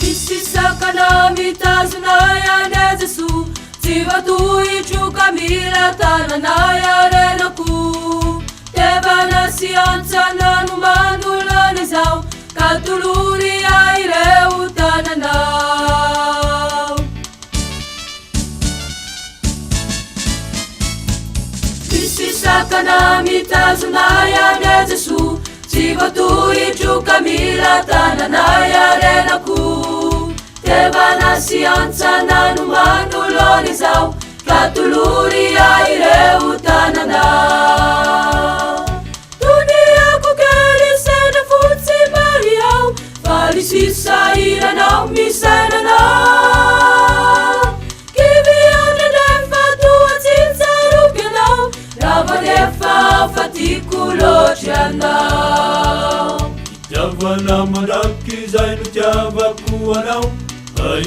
Isisakana mitazonaya ne Jesu tsy voatohitroka mila tananaya renako tevana sy antsana no manolana izao ka tolory ay ireo tananao. Isisakana mitazonaya ne Jesu tsy voatohitroka mila tananaya renako tevana sy antsana no manolona izao ka tolory ay ireo tananao. Toniako kely sena fotsy mariao faly sisa iranao misainanao kivy andra nefa toatsitsarokanao rava nefa fatiko loatry anao. Itiavana mandraky izay no tiavako anao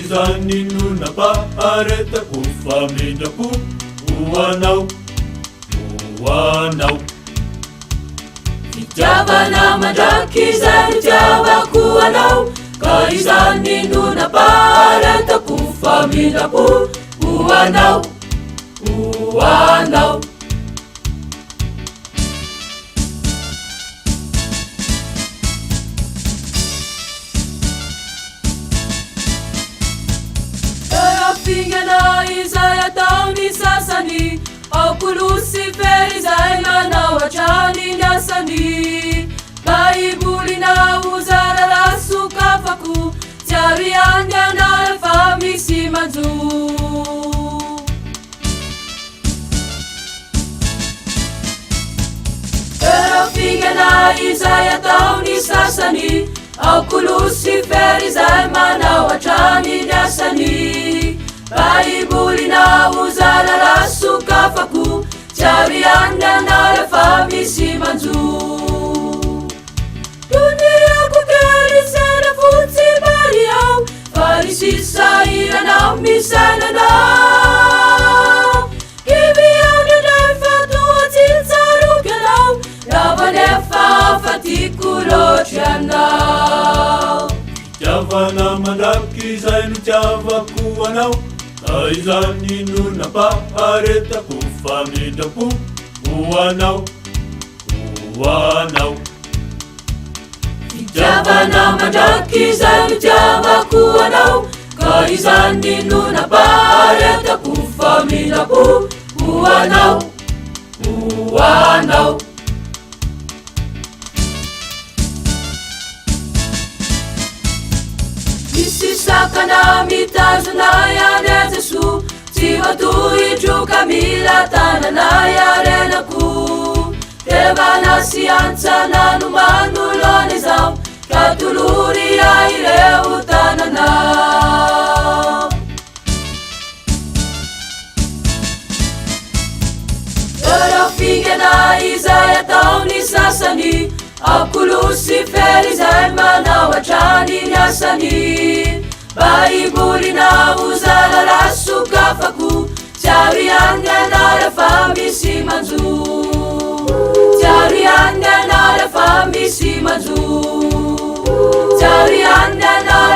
izany no napaharetako famindrako hoanao hoanao. Itiavana mandraky izay no tiavako anao ka izany no napaharetako famindrako hoanao hoanao. Fingana izay ataony sasany aoko Lucifer izay manao hatrany ny asany baibolina ozara rasokafako tsy ariany anara fa misy manjo. Fingana izay ataony sasany aoko Lucifer izay manao hatrany ny asany baibolina ozara rasokafako tsy ariany anara fa misy manjo. Toniako kely sena fotsy mariao faly sisa iranao misainanao kivy andra nefa toatsitsarokanao rava nefa fatiko loatry anao. Itiavana mandraky izay no tiavako anao izany no napaharetako famindrako hoanao hoanao. Itiavana mandraky izay no tiavako anao ka izany no napaharetako famindrako hoanao hoanao. Isisakana mitazonaya ne Jesu tsy voatohitroka mila tananaya renako tevana sy antsana no manolona izao ka tolory ay ireo tananao. Fingana izay ataony sasany aoko Lucifer izay manao hatrany ny asany baibolina ozara rasokafako tsy ariany anara fa misy manjo tsy ariany anara fa misy manjo tsy ariany anara